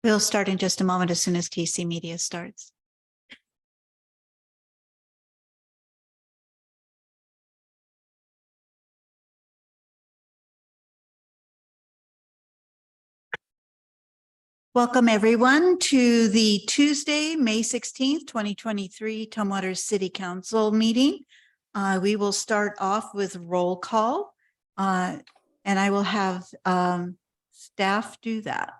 We'll start in just a moment as soon as TC Media starts. Welcome everyone to the Tuesday, May 16th, 2023 Tumwater City Council meeting. We will start off with roll call and I will have staff do that.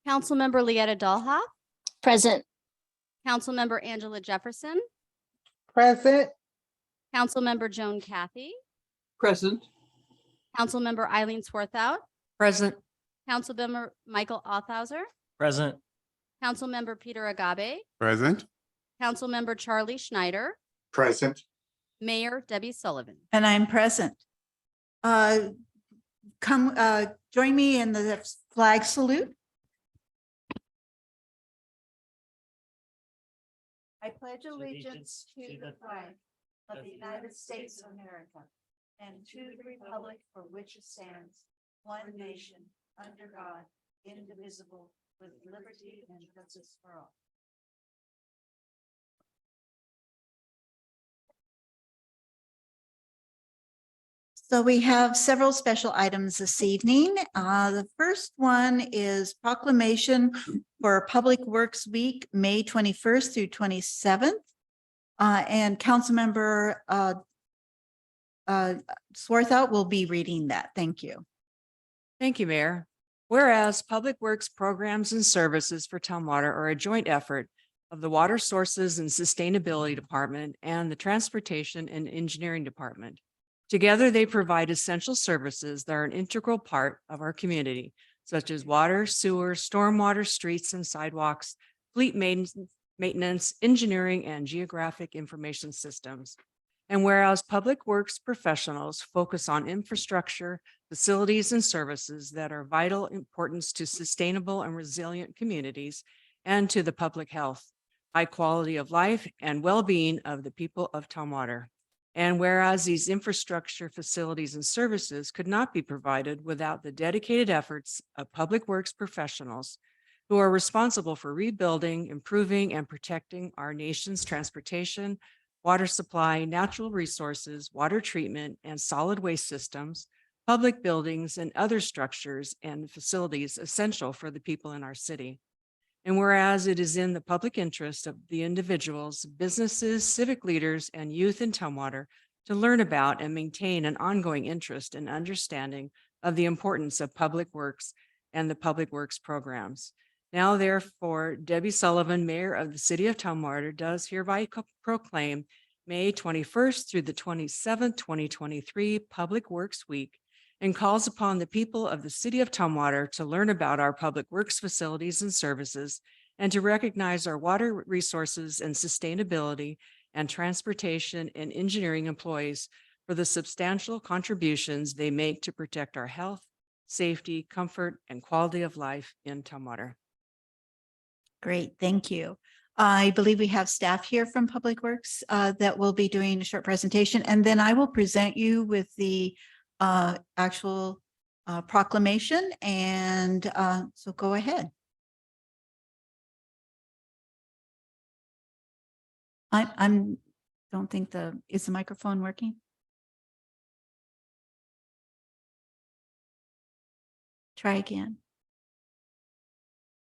Councilmember Leetta Dahlhoff, Present. Councilmember Angela Jefferson, Present. Councilmember Joan Cathy, Present. Councilmember Eileen Swarthout, Present. Councilmember Michael Authauser, Present. Councilmember Peter Agabe, Present. Councilmember Charlie Schneider, Present. Mayor Debbie Sullivan. And I'm present. Come join me in the flag salute. I pledge allegiance to the flag of the United States of America and to the republic for which it stands, one nation, under God, indivisible, with liberty and justice for all. So we have several special items this evening. The first one is proclamation for Public Works Week, May 21st through 27th. And Councilmember Swarthout will be reading that. Thank you. Thank you, Mayor. Whereas Public Works programs and services for Tumwater are a joint effort of the Water Sources and Sustainability Department and the Transportation and Engineering Department. Together, they provide essential services that are an integral part of our community, such as water, sewer, stormwater, streets and sidewalks, fleet maintenance, engineering, and geographic information systems. And whereas Public Works professionals focus on infrastructure, facilities, and services that are vital importance to sustainable and resilient communities and to the public health, high quality of life, and well-being of the people of Tumwater. And whereas these infrastructure, facilities, and services could not be provided without the dedicated efforts of Public Works professionals who are responsible for rebuilding, improving, and protecting our nation's transportation, water supply, natural resources, water treatment, and solid waste systems, public buildings, and other structures and facilities essential for the people in our city. And whereas it is in the public interest of the individuals, businesses, civic leaders, and youth in Tumwater to learn about and maintain an ongoing interest and understanding of the importance of public works and the public works programs. Now, therefore, Debbie Sullivan, Mayor of the City of Tumwater, does hereby proclaim May 21st through the 27th, 2023 Public Works Week, and calls upon the people of the City of Tumwater to learn about our public works facilities and services and to recognize our water resources and sustainability and transportation and engineering employees for the substantial contributions they make to protect our health, safety, comfort, and quality of life in Tumwater. Great, thank you. I believe we have staff here from Public Works that will be doing a short presentation, and then I will present you with the actual proclamation. And so go ahead. I'm don't think is the microphone working? Try again.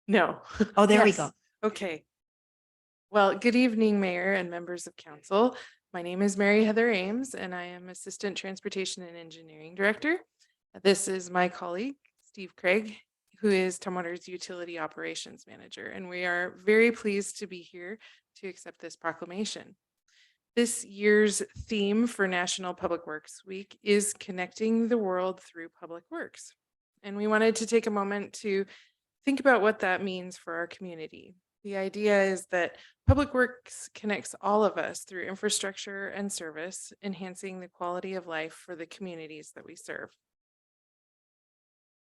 No. Oh, there we Yes. go. Okay. Well, good evening, Mayor and members of council. My name is Mary Heather Ames, and I am Assistant Transportation and Engineering Director. This is my colleague, Steve Craig, who is Tumwater's Utility Operations Manager, and we are very pleased to be here to accept this proclamation. This year's theme for National Public Works Week is Connecting the World Through Public Works. And we wanted to take a moment to think about what that means for our community. The idea is that Public Works connects all of us through infrastructure and service, enhancing the quality of life for the communities that we serve.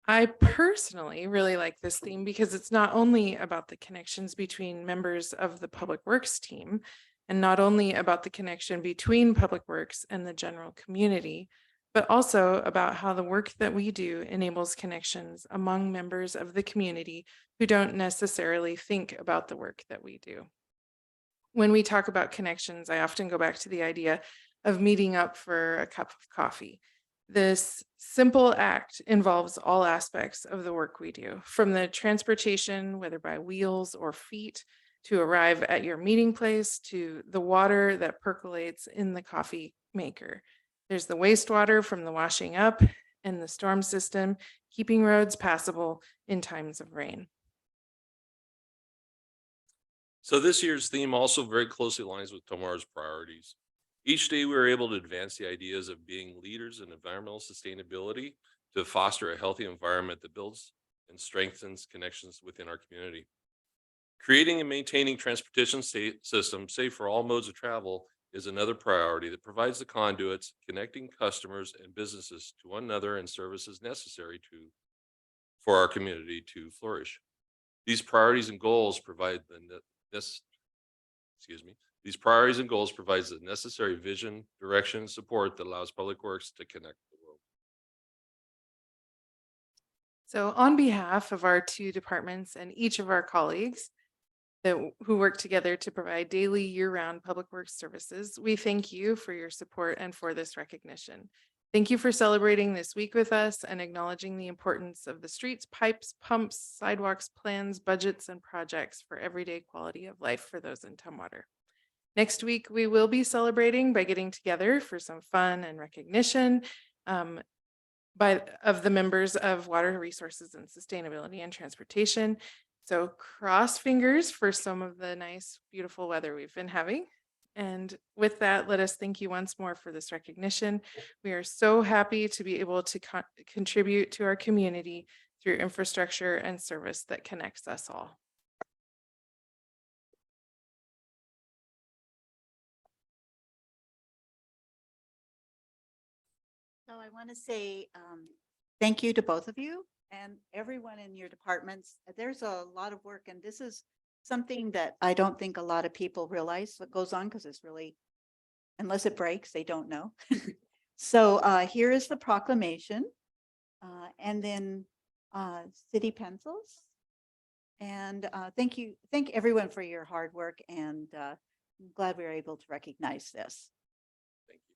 I personally really like this theme because it's not only about the connections between members of the Public Works team, and not only about the connection between Public Works and the general community, but also about how the work that we do enables connections among members of the community who don't necessarily think about the work that we do. When we talk about connections, I often go back to the idea of meeting up for a cup of coffee. This simple act involves all aspects of the work we do, from the transportation, whether by wheels or feet, to arrive at your meeting place, to the water that percolates in the coffee maker. There's the wastewater from the washing up and the storm system, keeping roads passable in times of rain. So this year's theme also very closely aligns with tomorrow's priorities. Each day we are able to advance the ideas of being leaders in environmental sustainability to foster a healthy environment that builds and strengthens connections within our community. Creating and maintaining transportation systems safe for all modes of travel is another priority that provides the conduits connecting customers and businesses to one another and services necessary for our community to flourish. These priorities and goals provide These priorities and goals provides the necessary vision, direction, and support that allows Public Works to connect the world. So on behalf of our two departments and each of our colleagues who work together to provide daily year-round public works services, we thank you for your support and for this recognition. Thank you for celebrating this week with us and acknowledging the importance of the streets, pipes, pumps, sidewalks, plans, budgets, and projects for everyday quality of life for those in Tumwater. Next week, we will be celebrating by getting together for some fun and recognition of the members of Water Resources and Sustainability and Transportation. So cross fingers for some of the nice, beautiful weather we've been having. And with that, let us thank you once more for this recognition. We are so happy to be able to contribute to our community through infrastructure and service that connects us all. So I want to say thank you to both of you and everyone in your departments. There's a lot of work, and this is something that I don't think a lot of people realize what goes on, because it's really, unless it breaks, they don't know. So here is the proclamation, and then city pencils. And thank everyone for your hard work, and I'm glad we were able to recognize this. Thank you.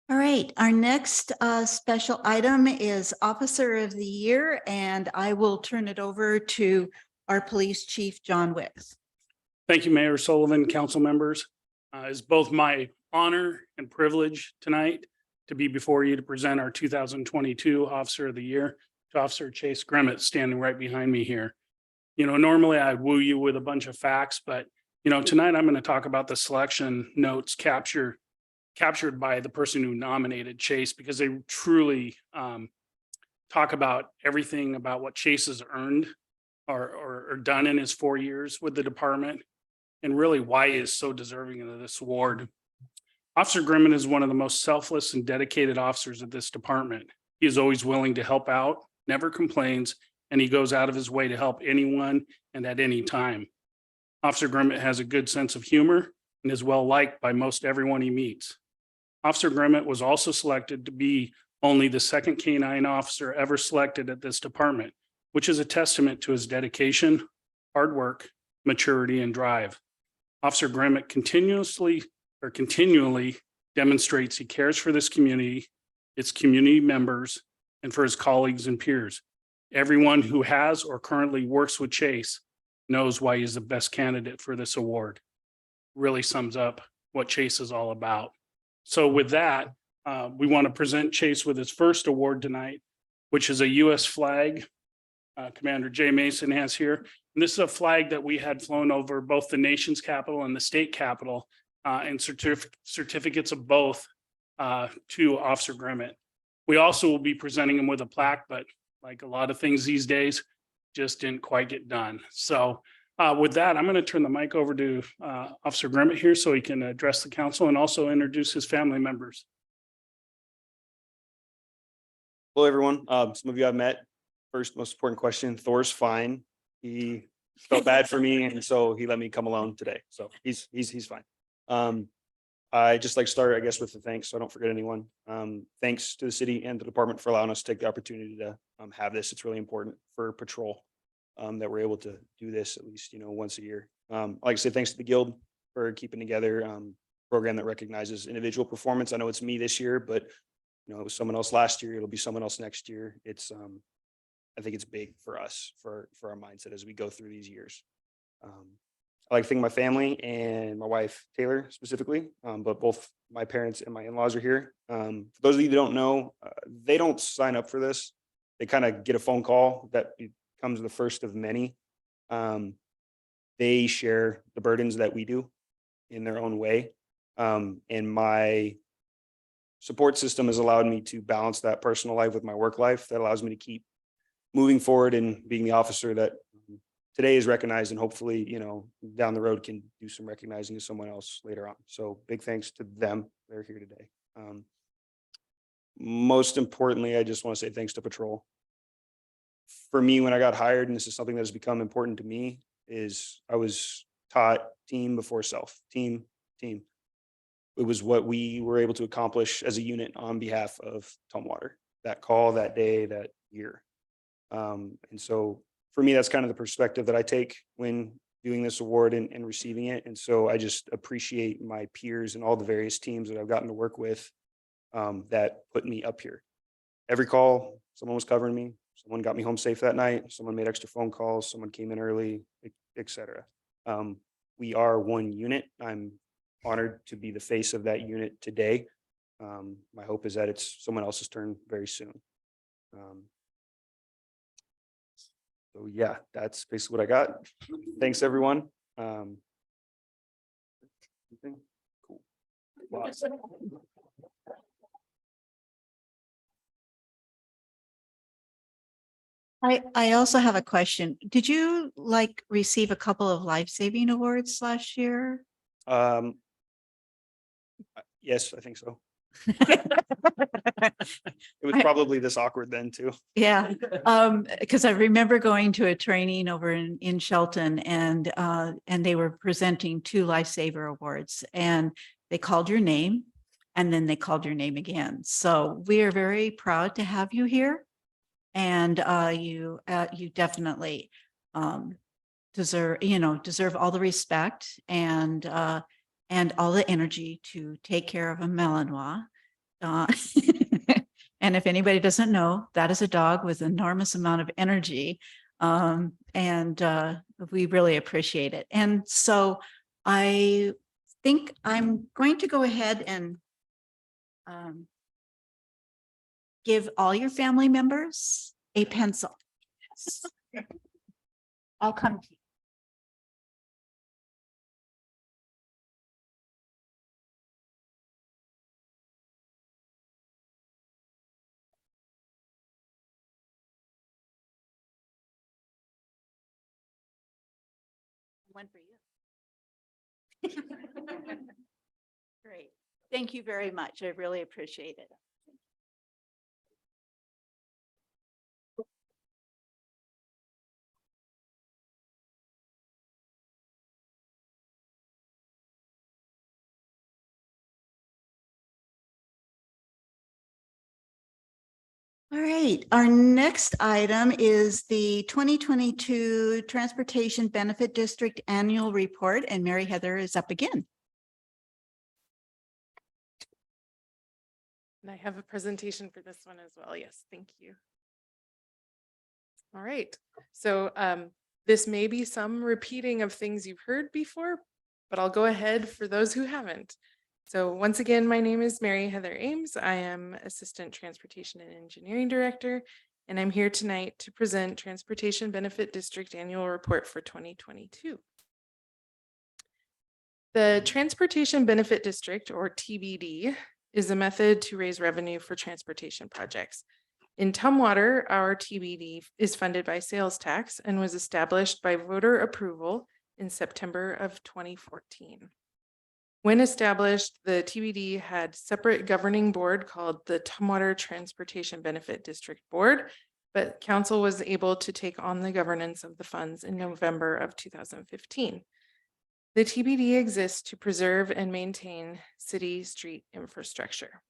All right, our next special item is Officer of the Year, and I will turn it over to our Police Chief, John Wicks. Thank you, Mayor Sullivan, council members. It's both my honor and privilege tonight to be before you to present our 2022 Officer of the Year to Officer Chase Grimmett, standing right behind me here. You know, normally I'd woo you with a bunch of facts, but tonight I'm going to talk about the selection notes captured by the person who nominated Chase, because they truly talk about everything about what Chase has earned or done in his 4 years with the department, and really why he is so deserving of this award. Officer Grimmett is one of the most selfless and dedicated officers of this department. He is always willing to help out, never complains, and he goes out of his way to help anyone and at any time. Officer Grimmett has a good sense of humor and is well liked by most everyone he meets. Officer Grimmett was also selected to be only the second canine officer ever selected at this department, which is a testament to his dedication, hard work, maturity, and drive. Officer Grimmett continually demonstrates he cares for this community, its community members, and for his colleagues and peers. Everyone who has or currently works with Chase knows why he's the best candidate for this award. Really sums up what Chase is all about. So with that, we want to present Chase with his first award tonight, which is a U.S. flag. Commander Jay Mason has here. And this is a flag that we had flown over both the nation's capital and the state capital, and certificates of both to Officer Grimmett. We also will be presenting him with a plaque, but like a lot of things these days, just didn't quite get done. So with that, I'm going to turn the mic over to Officer Grimmett here so he can address the council and also introduce his family members. Hello, everyone. Some of you I've met. First, most important question, Thor's fine. He felt bad for me, and so he let me come alone today. So he's fine. I just like to start, I guess, with the thanks, so I don't forget anyone. Thanks to the city and the department for allowing us to take the opportunity to have this. It's really important for patrol that we're able to do this at least, once a year. Like I said, thanks to the guild for keeping together program that recognizes individual performance. I know it's me this year, but it was someone else last year. It'll be someone else next year. It's I think it's big for us, for our mindset as we go through these years. I like to thank my family and my wife, Taylor, specifically, but both my parents and my in-laws are here. For those of you that don't know, they don't sign up for this. They kind of get a phone call that becomes the first of many. They share the burdens that we do in their own way. And my support system has allowed me to balance that personal life with my work life. That allows me to keep moving forward and being the officer that today is recognized, and hopefully, down the road can do some recognizing to someone else later on. So big thanks to them. They're here today. Most importantly, I just want to say thanks to Patrol. For me, when I got hired, and this is something that has become important to me, is I was taught team before self, team. It was what we were able to accomplish as a unit on behalf of Tumwater, that call, that day, that year. And so for me, that's kind of the perspective that I take when doing this award and receiving it. And so I just appreciate my peers and all the various teams that I've gotten to work with that put me up here. Every call, someone was covering me. Someone got me home safe that night. Someone made extra phone calls. Someone came in early, etc. We are one unit. I'm honored to be the face of that unit today. My hope is that it's someone else's turn very soon. So yeah, that's basically what I got. Thanks, everyone. Cool. Wow. I also have a question. Did you receive a couple of life-saving awards last year? Yes, I think so. It was probably this awkward then too. Yeah, because I remember going to a training over in Shelton, and they were presenting 2 Lifesaver Awards, and they called your name, and then they called your name again. So we are very proud to have you here, and you definitely deserve all the respect and all the energy to take care of a Malinois. And if anybody doesn't know, that is a dog with enormous amount of energy. And we really appreciate it. And so I think I'm going to go ahead and give all your family members a pencil. I'll come to you. One for you. Great. Thank you very much. I really appreciate it. All right, our next item is the 2022 Transportation Benefit District Annual Report, and Mary Heather is up again. And I have a presentation for this one as well. Yes, thank you. All right, so this may be some repeating of things you've heard before, but I'll go ahead for those who haven't. So once again, my name is Mary Heather Ames. I am Assistant Transportation and Engineering Director, and I'm here tonight to present Transportation Benefit District Annual Report for 2022. The Transportation Benefit District, or TBD, is a method to raise revenue for transportation projects. In Tumwater, our TBD is funded by sales tax and was established by voter approval in September of 2014. When established, the TBD had separate governing board called the Tumwater Transportation Benefit District Board, but council was able to take on the governance of the funds in November of 2015. The TBD exists to preserve and maintain city street infrastructure.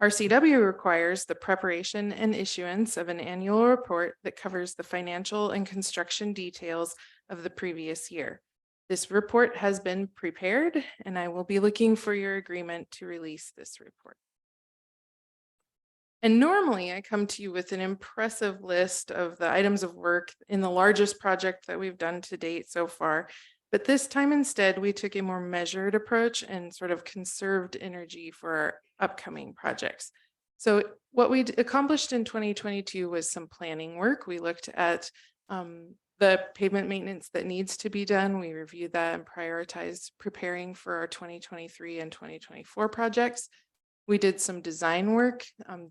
RCW requires the preparation and issuance of an annual report that covers the financial and construction details of the previous year. This report has been prepared, and I will be looking for your agreement to release this report. And normally I come to you with an impressive list of the items of work in the largest project that we've done to date so far. But this time instead, we took a more measured approach and sort of conserved energy for our upcoming projects. So what we accomplished in 2022 was some planning work. We looked at the pavement maintenance that needs to be done. We reviewed that and prioritized preparing for our 2023 and 2024 projects. We did some design work.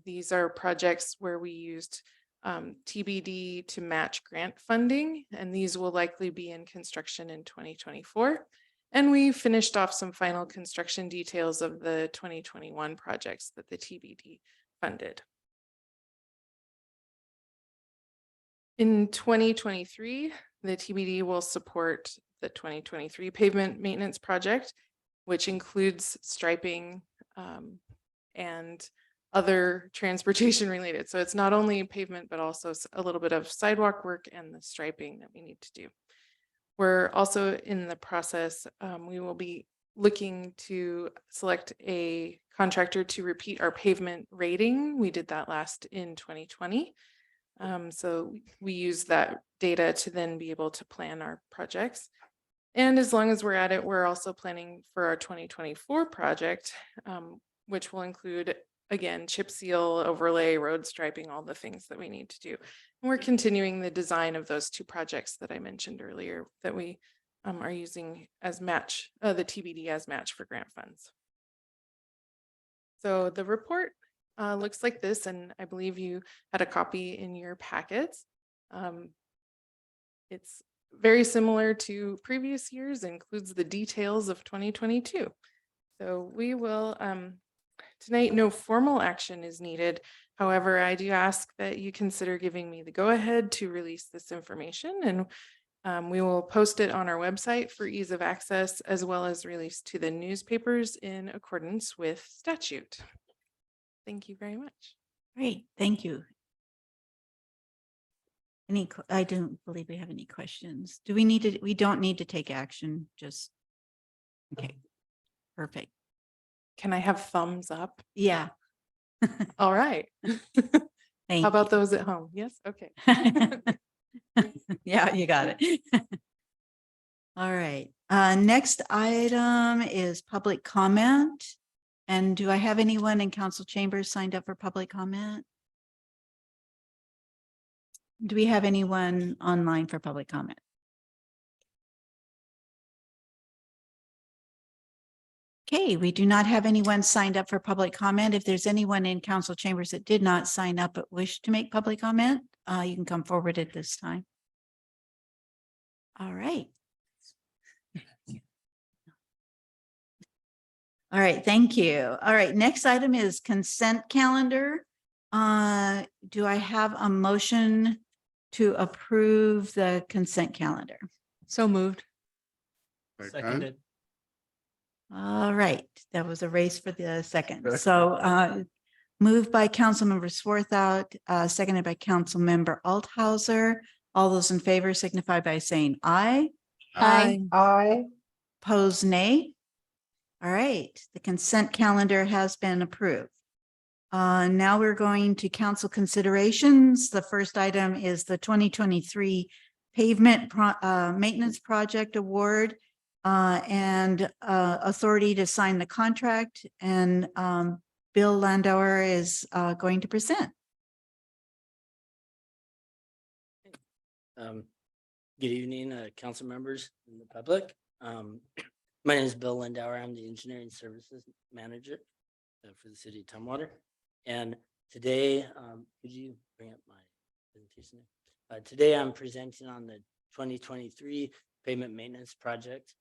These are projects where we used TBD to match grant funding, and these will likely be in construction in 2024. And we finished off some final construction details of the 2021 projects that the TBD funded. In 2023, the TBD will support the 2023 pavement maintenance project, which includes striping and other transportation related. So it's not only pavement, but also a little bit of sidewalk work and the striping that we need to do. We're also in the process, we will be looking to select a contractor to repeat our pavement rating. We did that last in 2020. So we use that data to then be able to plan our projects. And as long as we're at it, we're also planning for our 2024 project, which will include, again, chip seal, overlay, road striping, all the things that we need to do. And we're continuing the design of those two projects that I mentioned earlier that we are using as match, the TBD as match for grant funds. So the report looks like this, and I believe you had a copy in your packets. It's very similar to previous years, includes the details of 2022. So we will, tonight, no formal action is needed. However, I do ask that you consider giving me the go-ahead to release this information, and we will post it on our website for ease of access, as well as release to the newspapers in accordance with statute. Thank you very much. Great, thank you. I don't believe we have any questions. Do we need to, we don't need to take action, just, okay, perfect. Can I have thumbs up? Yeah. All right. Thank How about those at home? Yes, okay. Yeah, you got it. All right, next item is public comment. And do I have anyone in council chambers signed up for public comment? Do we have anyone online for public comment? Okay, we do not have anyone signed up for public comment. If there's anyone in council chambers that did not sign up but wish to make public comment, you can come forward at this time. All right. All right, thank you. All right, next item is consent calendar. Do I have a motion to approve the consent calendar? So moved. Seconded. All right, that was a race for the second. So moved by Councilmember Swarthout, seconded by Councilmember Althauser. All those in favor signify by saying aye. Aye. Aye. Pose nay. All right, the consent calendar has been approved. Now we're going to council considerations. The first item is the 2023 pavement maintenance project award and authority to sign the contract. And Bill Landauer is going to present. Good evening, council members and the public. My name is Bill Landauer. I'm the Engineering Services Manager for the city of Tumwater. And today, could you bring up my presentation? Today I'm presenting on the 2023 pavement maintenance project.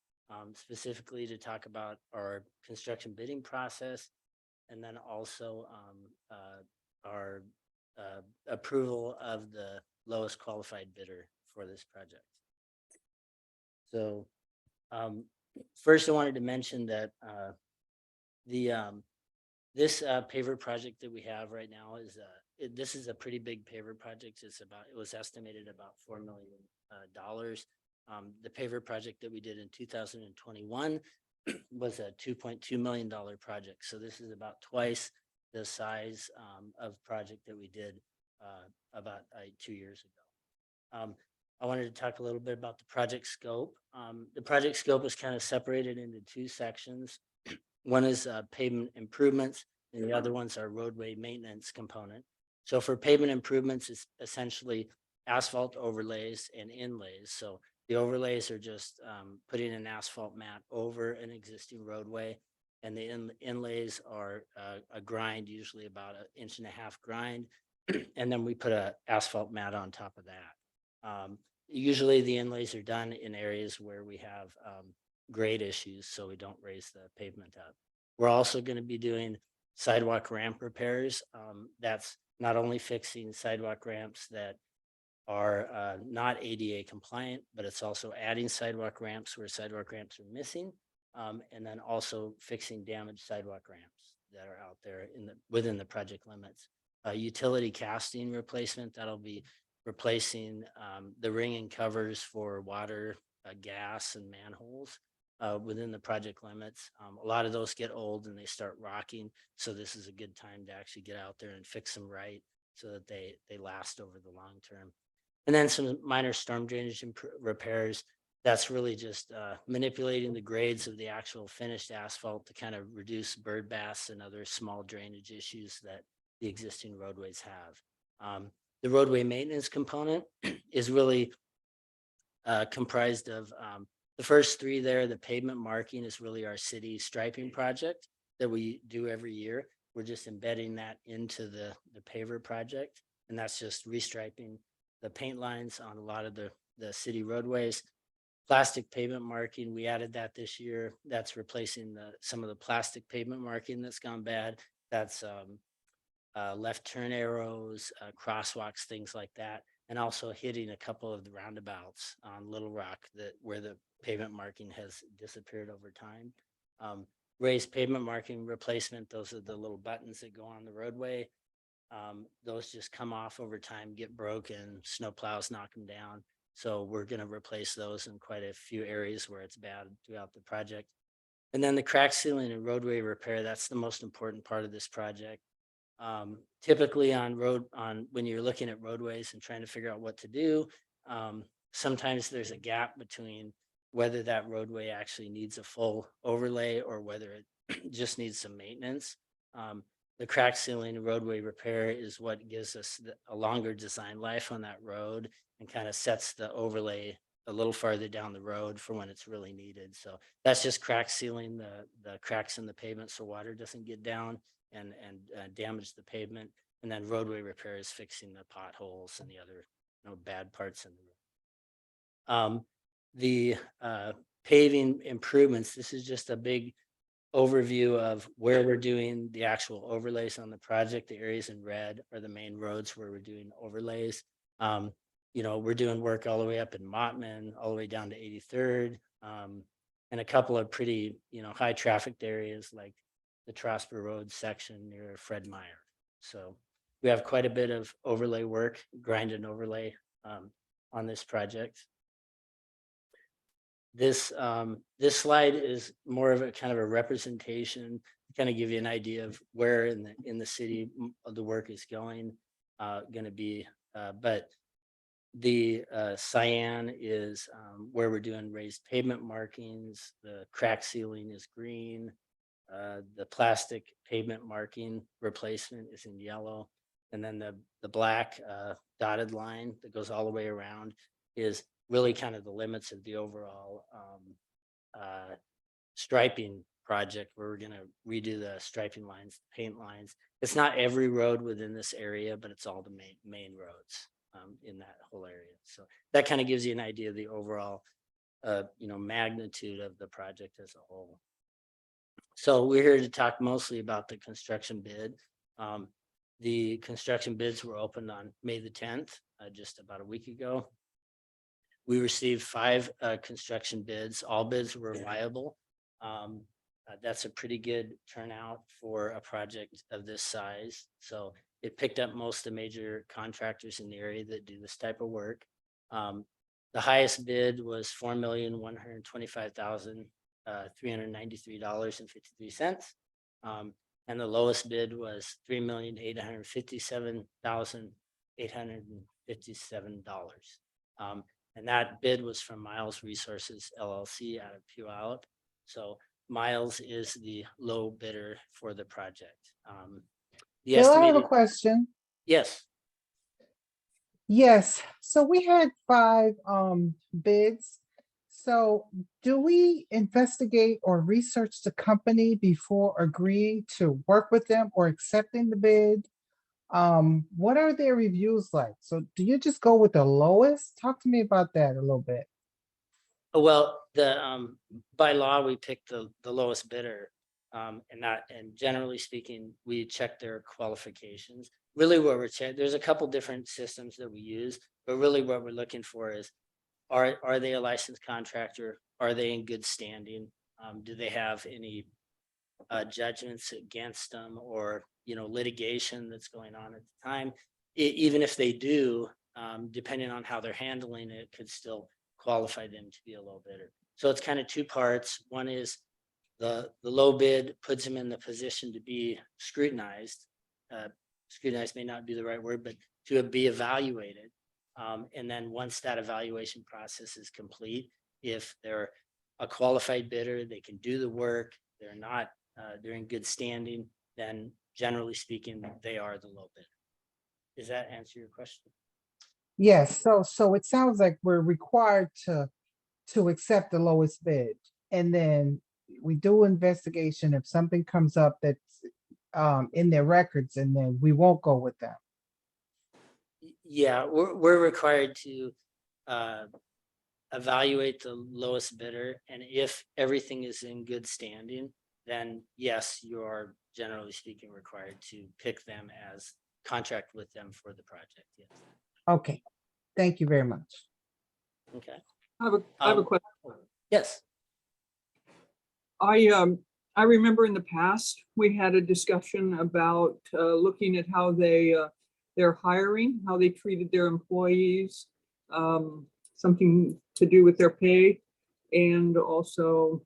specifically to talk about our construction bidding process, and then also our approval of the lowest qualified bidder for this project. So first, I wanted to mention that this paver project that we have right now is this is a pretty big paver project. It was estimated about $4 million. The paver project that we did in 2021 was a $2.2 million project. So this is about twice the size of project that we did about 2 years ago. I wanted to talk a little bit about the project scope. The project scope is kind of separated into two sections. One is pavement improvements, and the other ones are roadway maintenance component. So for pavement improvements, it's essentially asphalt overlays and inlays. So the overlays are just putting an asphalt mat over an existing roadway, and the inlays are a grind, usually about 1.5 inch grind, and then we put a asphalt mat on top of that. Usually the inlays are done in areas where we have grade issues, so we don't raise the pavement up. We're also going to be doing sidewalk ramp repairs. That's not only fixing sidewalk ramps that are not ADA compliant, but it's also adding sidewalk ramps where sidewalk ramps are missing, and then also fixing damaged sidewalk ramps that are out there within the project limits. Utility casting replacement, that'll be replacing the ringing covers for water, gas, and manholes within the project limits. A lot of those get old and they start rocking, so this is a good time to actually get out there and fix them right so that they last over the long term. And then some minor storm drainage repairs. That's really just manipulating the grades of the actual finished asphalt to kind of reduce bird baths and other small drainage issues that the existing roadways have. The roadway maintenance component is really comprised of the first three there. The pavement marking is really our city striping project that we do every year. We're just embedding that into the paver project, and that's just restriping the paint lines on a lot of the city roadways. Plastic pavement marking, we added that this year. That's replacing some of the plastic pavement marking that's gone bad. That's left turn arrows, crosswalks, things like that, and also hitting a couple of the roundabouts on Little Rock where the pavement marking has disappeared over time. Raised pavement marking replacement, those are the little buttons that go on the roadway. Those just come off over time, get broken, snow plows knock them down. So we're going to replace those in quite a few areas where it's bad throughout the project. And then the crack sealing and roadway repair, that's the most important part of this project. Typically when you're looking at roadways and trying to figure out what to do, sometimes there's a gap between whether that roadway actually needs a full overlay or whether it just needs some maintenance. The crack sealing and roadway repair is what gives us a longer design life on that road and kind of sets the overlay a little farther down the road for when it's really needed. So that's just crack sealing the cracks in the pavement so water doesn't get down and damage the pavement. And then roadway repair is fixing the potholes and the other bad parts in the road. The paving improvements, this is just a big overview of where we're doing the actual overlays on the project. The areas in red are the main roads where we're doing overlays. We're doing work all the way up in Mottman, all the way down to 83rd, and a couple of pretty, high trafficked areas like the Trosper Road section near Fred Meyer. So we have quite a bit of overlay work, grind and overlay on this project. This slide is more of a kind of a representation, kind of give you an idea of where in the city the work is going to be. But the cyan is where we're doing raised pavement markings. The crack sealing is green. The plastic pavement marking replacement is in yellow. And then the black dotted line that goes all the way around is really kind of the limits of the overall striping project, where we're going to redo the striping lines, paint lines. It's not every road within this area, but it's all the main roads in that whole area. So that kind of gives you an idea of the overall magnitude of the project as a whole. So we're here to talk mostly about the construction bid. The construction bids were opened on May the 10th, just about a week ago. We received 5 construction bids. All bids were viable. That's a pretty good turnout for a project of this size. So it picked up most of the major contractors in the area that do this type of work. The highest bid was $4,125,393.53. And the lowest bid was $3,857,857. And that bid was from Miles Resources LLC out of Puyallup. So Miles is the low bidder for the project. The Bill, I have a estimated, question. yes, Yes, so we had 5 bids. So do we investigate or research the company before agreeing to work with them or accepting the bid? What are their reviews like? So do you just go with the lowest? Talk to me about that a little bit. well, by law, we pick the lowest bidder. And generally speaking, we check their qualifications. Really what we're checking, there's a couple different systems that we use, but really what we're looking for is, are they a licensed contractor? Are they in good standing? Do they have any judgments against them or, litigation that's going on at the time? Even if they do, depending on how they're handling it, could still qualify them to be a low bidder. So it's kind of 2 parts. One is the low bid puts them in the position to be scrutinized. Scrutinized may not be the right word, but to be evaluated. And then once that evaluation process is complete, if they're a qualified bidder, they can do the work, they're not, they're in good standing, then generally speaking, they are the low bidder. Does that answer your question? Yes, so it sounds like we're required to accept the lowest bid. And then we do investigation if something comes up that's in their records, and then we won't go with them. Yeah, we're required to evaluate the lowest bidder, and if everything is in good standing, then yes, you are generally speaking required to pick them as contract with them for the project. Yes. Okay, thank you very much. Okay. I have a Um, question. Yes. I remember in the past, we had a discussion about looking at how they're hiring, how they treated their employees, something to do with their pay, and also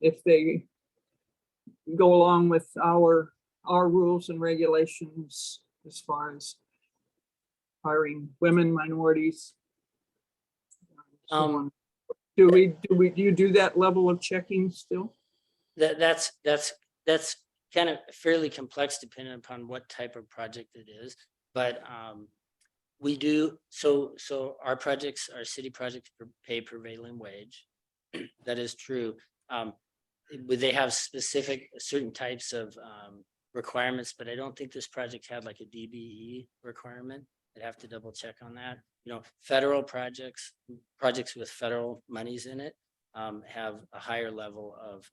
if they go along with our rules and regulations as far as hiring women, minorities. so on. Do you do that level of checking still? That's kind of fairly complex depending upon what type of project it is, but we do, so our projects, our city projects pay prevailing wage. That is true. They have specific certain types of requirements, but I don't think this project had like a DBE requirement. I'd have to double check on that. Federal projects with federal monies in it have a higher level of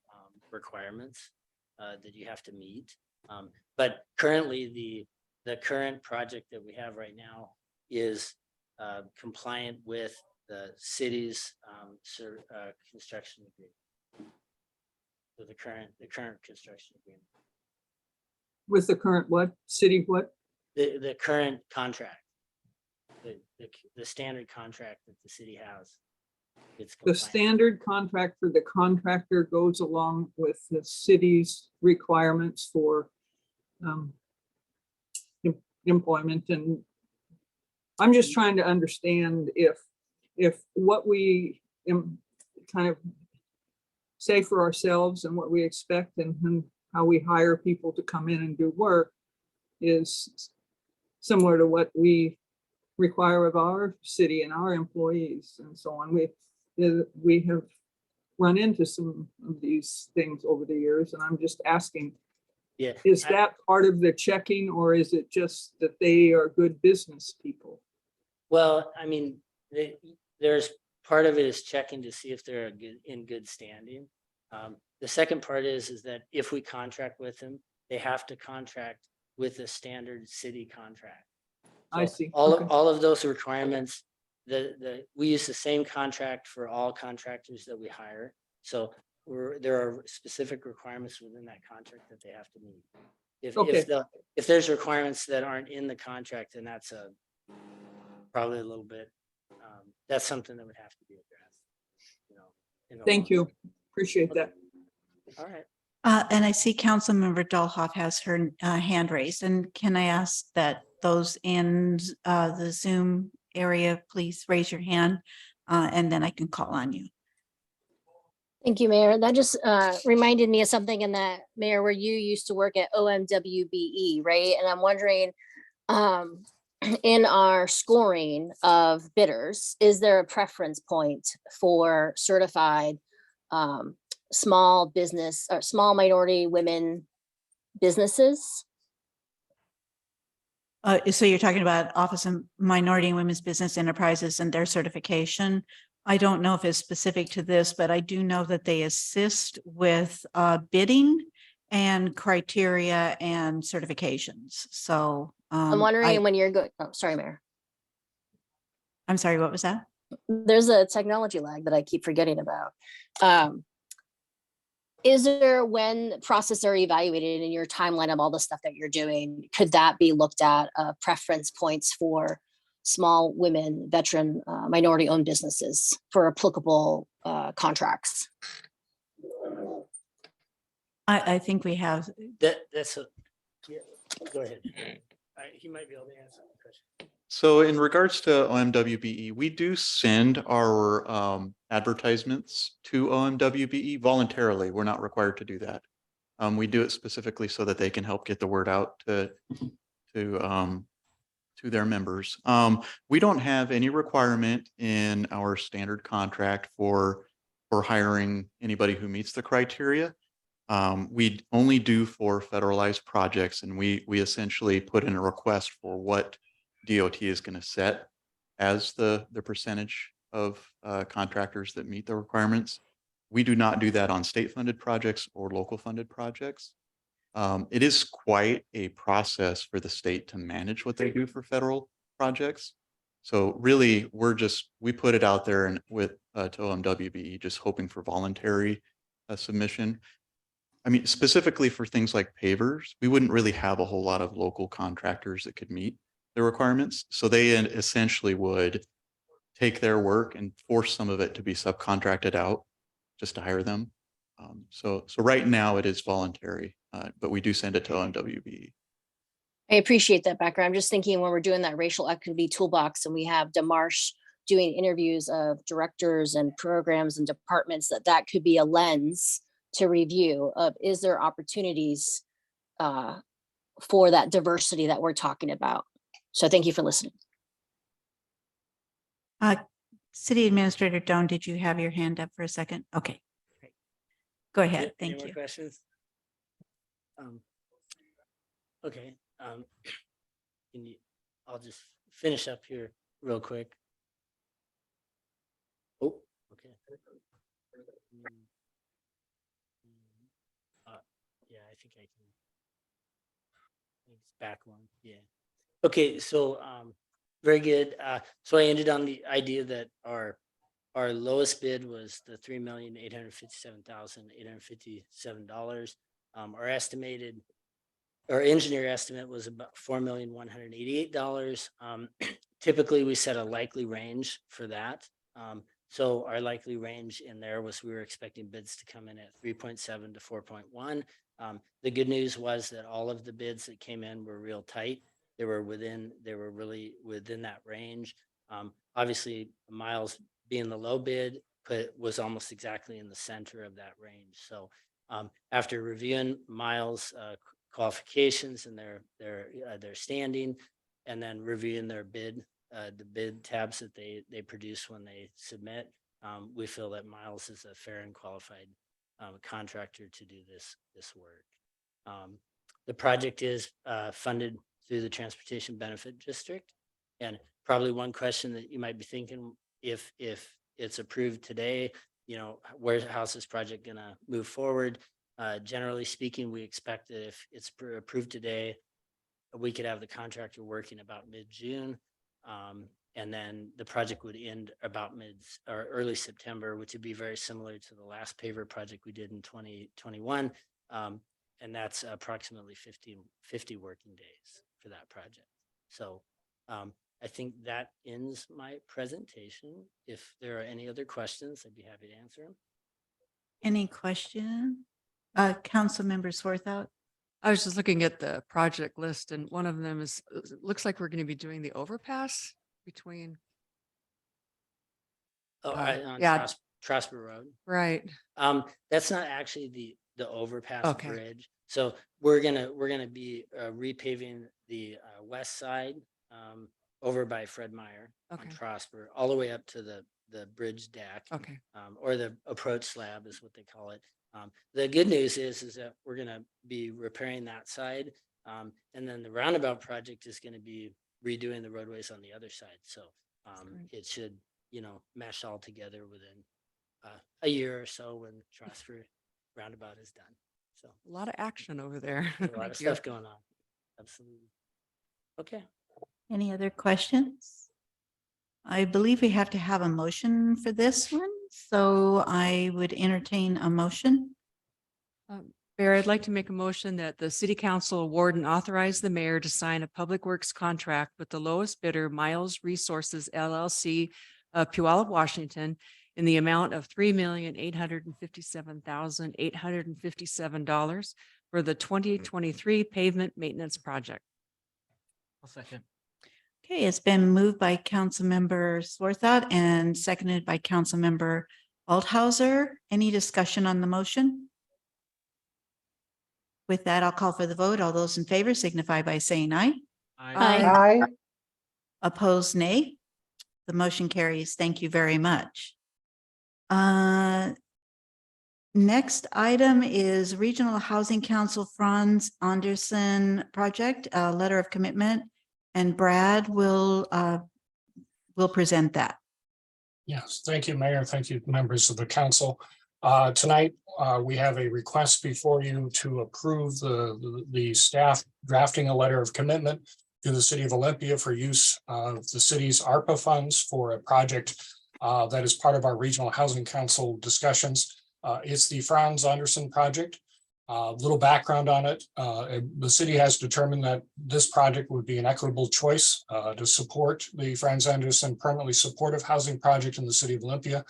requirements that you have to meet. But currently, the current project that we have right now is compliant with the city's construction agreement. So the current construction agreement, With the current what? City what? the current contract, the standard contract that the city has. It's The compliant. standard contract for the contractor goes along with the city's requirements for employment. And I'm just trying to understand if what we kind of say for ourselves and what we expect and how we hire people to come in and do work is similar to what we require of our city and our employees and so on. We have run into some of these things over the years, and I'm just asking, Yeah. is that part of the checking, or is it just that they are good business people? Well, I mean, there's part of it is checking to see if they're in good standing. The second part is that if we contract with them, they have to contract with a standard city contract. I So see. All Okay. of, all of those requirements, we use the same contract for all contractors that we hire. So there are specific requirements within that contract that they have to meet. Okay. If there's requirements that aren't in the contract, then that's probably a little bit, that's something that would have to be addressed. In the Thank long you. Appreciate that. run. All right. And I see Councilmember Dolhoff has her hand raised. And can I ask that those in the Zoom area, please raise your hand, and then I can call on you. Thank you, Mayor. That just reminded me of something in that, Mayor, where you used to work at OMWBE, right? And I'm wondering, in our scoring of bidders, is there a preference point for certified small business or small minority women businesses? So you're talking about Office of Minority and Women's Business Enterprises and their certification. I don't know if it's specific to this, but I do know that they assist with bidding and criteria and certifications. So I'm wondering when you're going, oh, sorry, Mayor. I'm sorry, what was that? There's a technology lag that I keep forgetting about. Is there, when processes are evaluated in your timeline of all the stuff that you're doing, could that be looked at preference points for small women, veteran, minority-owned businesses for applicable contracts? I think we have, Yeah, go ahead. He might be able to answer the question. So in regards to OMWBE, we do send our advertisements to OMWBE voluntarily. We're not required to do that. We do it specifically so that they can help get the word out to their members. We don't have any requirement in our standard contract for hiring anybody who meets the criteria. We only do for federalized projects, and we essentially put in a request for what DOT is going to set as the percentage of contractors that meet the requirements. We do not do that on state funded projects or local funded projects. It is quite a process for the state to manage what they do for federal projects. So really, we put it out there and with to OMWBE, just hoping for voluntary submission. I mean, specifically for things like pavers, we wouldn't really have a whole lot of local contractors that could meet the requirements. So they essentially would take their work and force some of it to be subcontracted out just to hire them. So right now it is voluntary, but we do send it to OMWBE. I appreciate that background. I'm just thinking when we're doing that racial equity toolbox and we have DeMarsh doing interviews of directors and programs and departments, that could be a lens to review of, is there opportunities for that diversity that we're talking about? So thank you for listening. City Administrator Doan, did you have your hand up for a second? Okay, great. Go ahead. Any Thank more you. questions? Okay. I'll just finish up here real quick. Oh, okay. Yeah, I think I can. It's back one. Yeah. Okay, so very good. So I ended on the idea that our lowest bid was the $3,857,857. Our engineer estimate was about $4,188,000. Typically, we set a likely range for that. So our likely range in there was we were expecting bids to come in at 3.7 to 4.1. The good news was that all of the bids that came in were real tight. They were really within that range. Obviously, Miles being the low bid was almost exactly in the center of that range. So after reviewing Miles' qualifications and their standing, and then reviewing their bid, the bid tabs that they produce when they submit, we feel that Miles is a fair and qualified contractor to do this work. The project is funded through the Transportation Benefit District, and probably one question that you might be thinking, if it's approved today, you know, how's this project gonna move forward? Generally speaking, we expect that if it's approved today, we could have the contractor working about mid-June. And then the project would end about mid or early September, which would be very similar to the last paver project we did in 2021. And that's approximately 50 working days for that project. So I think that ends my presentation. If there are any other questions, I'd be happy to answer them. Any question? Councilmember Swarthout? I was just looking at the project list and one of them is, it looks like we're going to be doing the overpass between. Oh, on yeah. Trosper Road. Right. That's not actually the overpass Okay. bridge. So we're gonna be repaving the west side over by Fred Meyer on Okay. Trosper, all the way up to the bridge deck. Okay. Or the approach slab is what they call it. The good news is that we're gonna be repairing that side. And then the roundabout project is gonna be redoing the roadways on the other side. So great. it should, you know, mesh all together within a year or so when Trosper roundabout is done. So A lot of action over there. a lot Thank of you. stuff going on. Absolutely. Okay. Any other questions? I believe we have to have a motion for this one, so I would entertain a motion. Mayor, I'd like to make a motion that the city council award and authorize the mayor to sign a public works contract with the lowest bidder, Miles Resources LLC of Puyallup, Washington, in the amount of $3,857,857 for the 2023 pavement maintenance project. I'll second. Okay, it's been moved by Councilmember Swarthout and seconded by Councilmember Althauser. Any discussion on the motion? With that, I'll call for the vote. All those in favor signify by saying aye. Aye. Opposed, nay. The motion carries. Thank you very much. Next item is Regional Housing Council Franz Anderson project, a letter of commitment, and Brad will present that. Yes, thank you, Mayor. Thank you, members of the council. Tonight, we have a request before you to approve the staff drafting a letter of commitment to the city of Olympia for use of the city's ARPA funds for a project that is part of our Regional Housing Council discussions. It's the Franz Anderson project. A little background on it. The city has determined that this project would be an equitable choice to support the Franz Anderson permanently supportive housing project in the city of Olympia.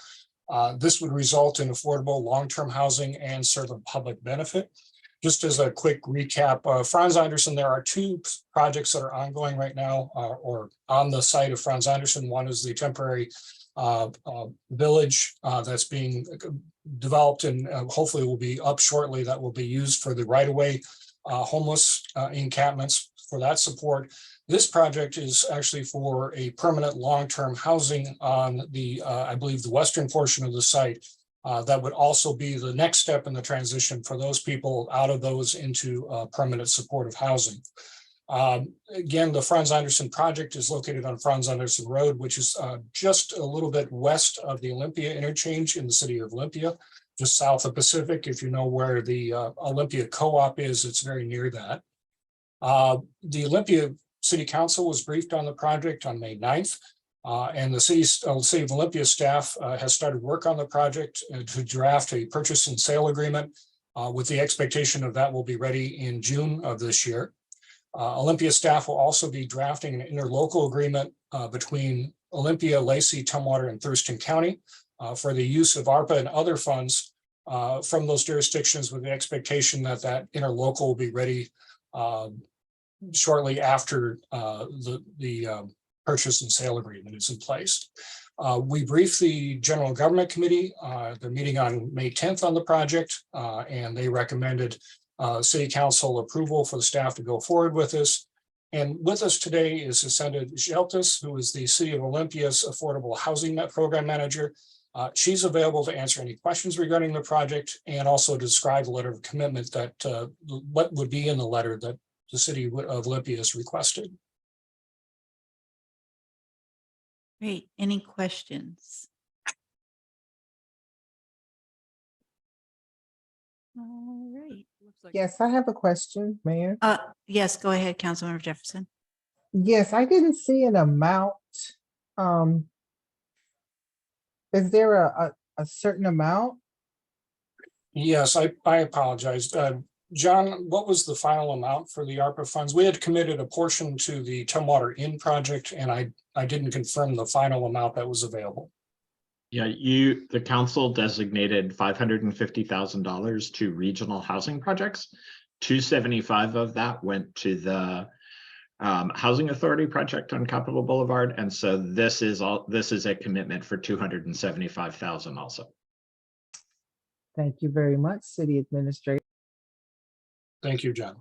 This would result in affordable long-term housing and serve a public benefit. Just as a quick recap, Franz Anderson, there are two projects that are ongoing right now or on the site of Franz Anderson. One is the temporary village that's being developed and hopefully will be up shortly, that will be used for the right-of-way homeless encampments for that support. This project is actually for a permanent long-term housing on the, I believe, the western portion of the site. That would also be the next step in the transition for those people out of those into permanent supportive housing. Again, the Franz Anderson project is located on Franz Anderson Road, which is just a little bit west of the Olympia interchange in the city of Olympia, just south of Pacific. If you know where the Olympia Co-op is, it's very near that. The Olympia City Council was briefed on the project on May 9th. And the city of Olympia staff has started work on the project to draft a purchase and sale agreement with the expectation of that will be ready in June of this year. Olympia staff will also be drafting an interlocal agreement between Olympia, Lacey, Tumwater, and Thurston County for the use of ARPA and other funds from those jurisdictions, with the expectation that that interlocal will be ready shortly after the purchase and sale agreement is in place. We briefed the General Government Committee. They're meeting on May 10th on the project, and they recommended City Council approval for the staff to go forward with this. And with us today is Jacinda Geltis, who is the City of Olympia's Affordable Housing Net Program Manager. She's available to answer any questions regarding the project and also describe the letter of commitment that what would be in the letter that the City of Olympia has requested. Great. Any questions? All right. Yes, I have a question, Mayor. Yes, go ahead, Councilmember Jefferson. Yes, I didn't see an amount. Is there a certain amount? Yes, I apologize. John, what was the final amount for the ARPA funds? We had committed a portion to the Tumwater Inn project, and I didn't confirm the final amount that was available. Yeah, the council designated $550,000 to regional housing projects. 275 of that went to the Housing Authority project on Capitol Boulevard. And so this is a commitment for 275,000 also. Thank you very much, City Administrator. Thank you, John.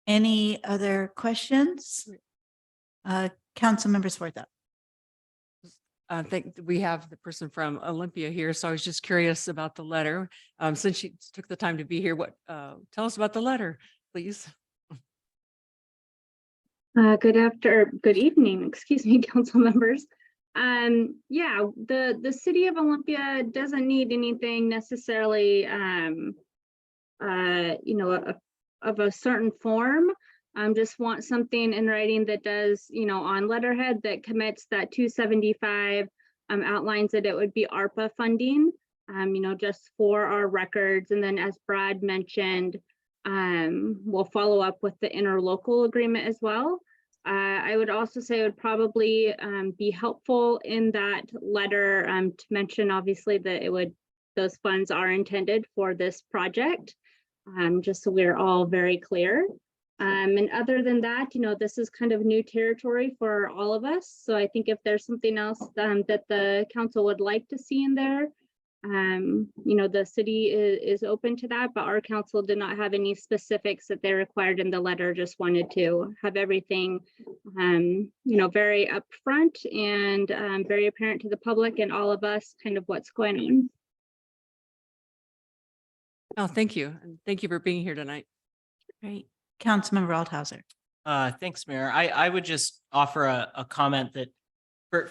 Any other questions? Councilmember Swarthout. I think we have the person from Olympia here, so I was just curious about the letter. Since she took the time to be here, tell us about the letter, please. Good evening, excuse me, council members. Yeah, the city of Olympia doesn't need anything necessarily, you know, of a certain form. Just want something in writing that does, you know, on letterhead that commits that 275, outlines that it would be ARPA funding, you know, just for our records. And then as Brad mentioned, we'll follow up with the interlocal agreement as well. I would also say it would probably be helpful in that letter to mention obviously that those funds are intended for this project, just so we're all very clear. And other than that, you know, this is kind of new territory for all of us. So I think if there's something else that the council would like to see in there, you know, the city is open to that, but our council did not have any specifics that they required in the letter. Just wanted to have everything, you know, very upfront and very apparent to the public and all of us kind of what's going on. Oh, thank you. And thank you for being here tonight. Great. Councilmember Althauser. Thanks, Mayor. I would just offer a comment that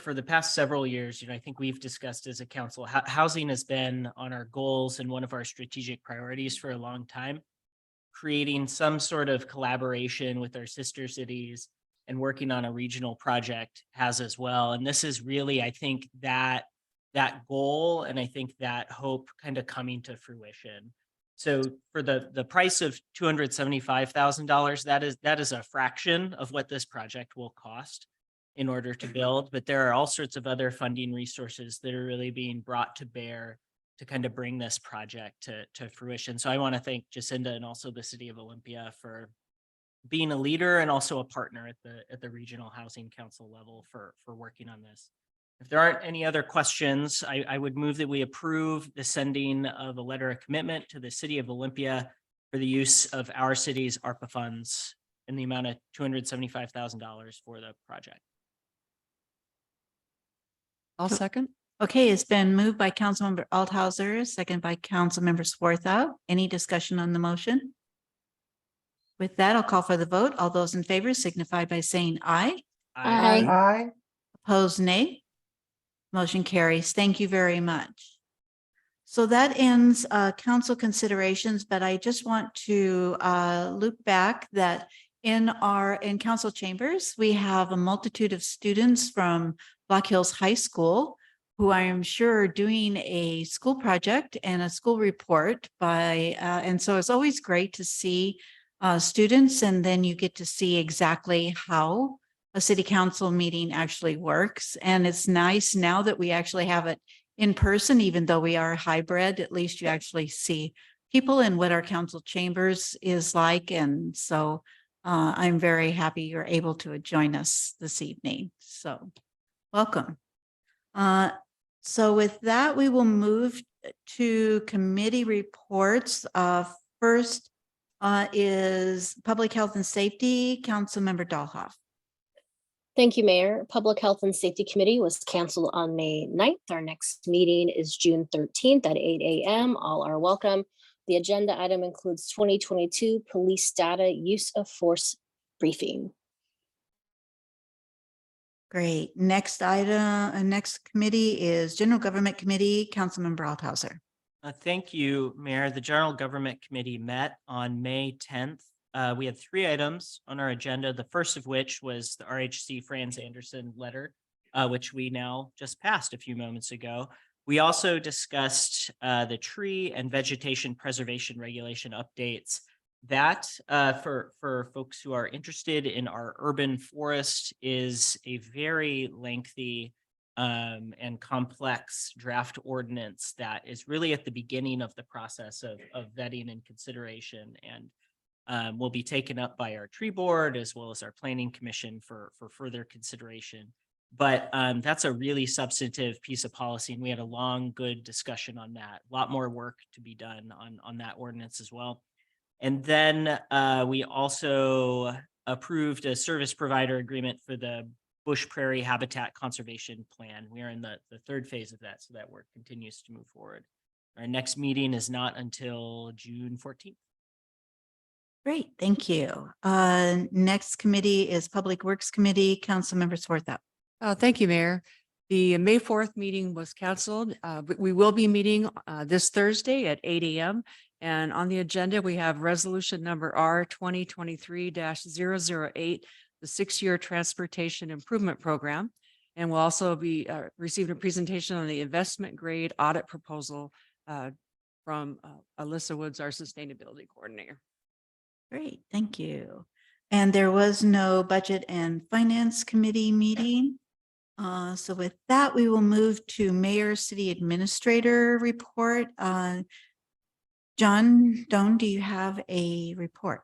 for the past several years, you know, I think we've discussed as a council, housing has been on our goals and one of our strategic priorities for a long time. Creating some sort of collaboration with our sister cities and working on a regional project has as well. And this is really, I think, that goal and I think that hope kind of coming to fruition. So for the price of $275,000, that is a fraction of what this project will cost in order to build. But there are all sorts of other funding resources that are really being brought to bear to kind of bring this project to fruition. So I want to thank Jacinda and also the City of Olympia for being a leader and also a partner at the Regional Housing Council level for working on this. If there aren't any other questions, I would move that we approve the sending of a letter of commitment to the City of Olympia for the use of our city's ARPA funds in the amount of $275,000 for the project. I'll second. Okay, it's been moved by Councilmember Althauser, second by Councilmember Swarthout. Any discussion on the motion? With that, I'll call for the vote. All those in favor signify by saying aye. Aye. Aye. Opposed, nay. Motion carries. Thank you very much. So that ends council considerations, but I just want to loop back that in council chambers, we have a multitude of students from Black Hills High School who I am sure are doing a school project and a school report and so it's always great to see students, and then you get to see exactly how a city council meeting actually works. And it's nice now that we actually have it in person, even though we are hybrid, at least you actually see people and what our council chambers is like. And so I'm very happy you're able to join us this evening. So welcome. So with that, we will move to committee reports. First is Public Health and Safety, Councilmember Dahlhoff. Thank you, Mayor. Public Health and Safety Committee was canceled on May 9th. Our next meeting is June 13th at 8 a.m. All are welcome. The agenda item includes 2022 police data use of force briefing. Great. Next item, next committee is General Government Committee, Councilmember Althauser. Thank you, Mayor. The General Government Committee met on May 10th. We had 3 items on our agenda, the first of which was the RHC Franz Anderson letter, which we now just passed a few moments ago. We also discussed the tree and vegetation preservation regulation updates. That for folks who are interested in our urban forest is a very lengthy and complex draft ordinance that is really at the beginning of the process of vetting and consideration, and will be taken up by our tree board as well as our planning commission for further consideration. But that's a really substantive piece of policy, and we had a long, good discussion on that. A lot more work to be done on that ordinance as well. And then we also approved a service provider agreement for the Bush Prairie Habitat Conservation Plan. We are in the 3rd phase of that, so that work continues to move forward. Our next meeting is not until June 14th. Great, thank you. Next committee is Public Works Committee. Councilmember Swarthout. Thank you, Mayor. The May 4th meeting was canceled, but we will be meeting this Thursday at 8 a.m. And on the agenda, we have resolution number R 2023-008, the 6-year transportation improvement program. And we'll also be receiving a presentation on the investment grade audit proposal from Alyssa Woods, our sustainability coordinator. Great, thank you. And there was no Budget and Finance Committee meeting. So with that, we will move to Mayor City Administrator report. John Doan, do you have a report?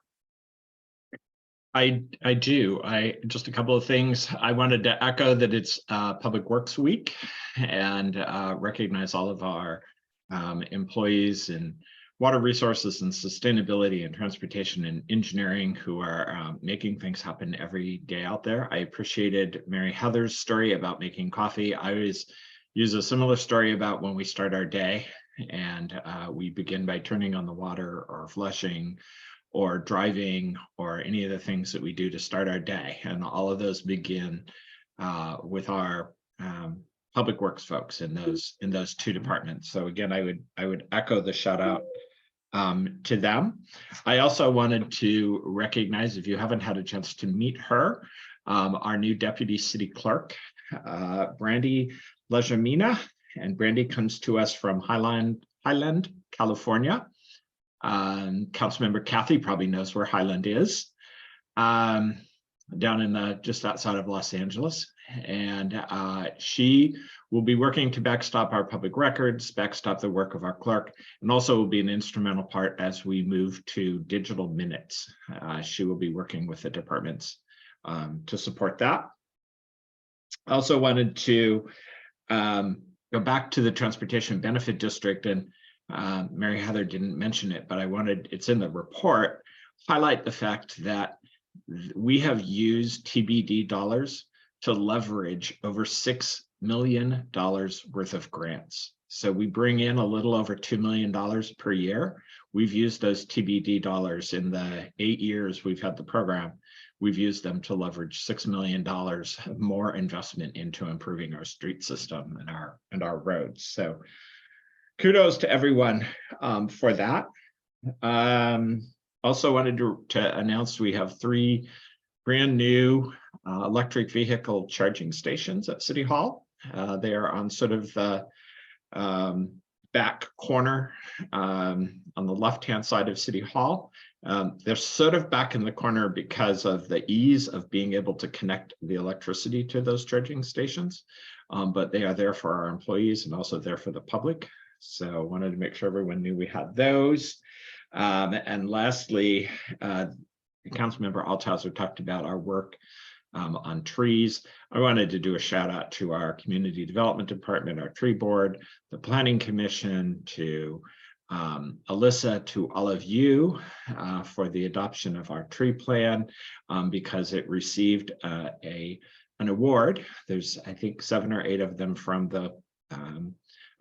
I do. Just a couple of things. I wanted to echo that it's Public Works Week and recognize all of our employees in water resources and sustainability and transportation and engineering who are making things happen every day out there. I appreciated Mary Heather's story about making coffee. I always use a similar story about when we start our day and we begin by turning on the water or flushing or driving or any of the things that we do to start our day. And all of those begin with our public works folks in those 2 departments. So again, I would echo the shout out to them. I also wanted to recognize, if you haven't had a chance to meet her, our new deputy city clerk, Brandy Lejamina, and Brandy comes to us from Highland, California. Councilmember Kathy probably knows where Highland is, down in just outside of Los Angeles. And she will be working to backstop our public records, backstop the work of our clerk, and also will be an instrumental part as we move to digital minutes. She will be working with the departments to support that. I also wanted to go back to the Transportation Benefit District, and Mary Heather didn't mention it, but it's in the report, highlight the fact that we have used TBD dollars to leverage over $6 million worth of grants. So we bring in a little over $2 million per year. We've used those TBD dollars in the 8 years we've had the program. We've used them to leverage $6 million more investment into improving our street system and our roads. So kudos to everyone for that. Also wanted to announce we have 3 brand new electric vehicle charging stations at City Hall. They are on sort of the back corner on the left-hand side of City Hall. They're sort of back in the corner because of the ease of being able to connect the electricity to those charging stations, but they are there for our employees and also there for the public. So wanted to make sure everyone knew we had those. And lastly, Councilmember Althauser talked about our work on trees. I wanted to do a shout out to our community development department, our tree board, the planning commission, to Alyssa, to all of you for the adoption of our tree plan because it received an award. There's, I think, 7 or 8 of them from the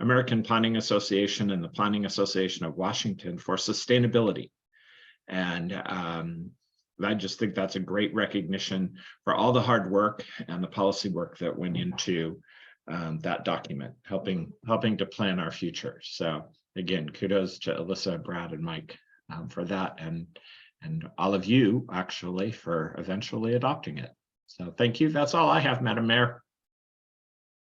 American Planning Association and the Planning Association of Washington for sustainability. And I just think that's a great recognition for all the hard work and the policy work that went into that document, helping to plan our future. So again, kudos to Alyssa, Brad, and Mike for that, and all of you actually for eventually adopting it. So thank you. That's all I have, Madam Mayor.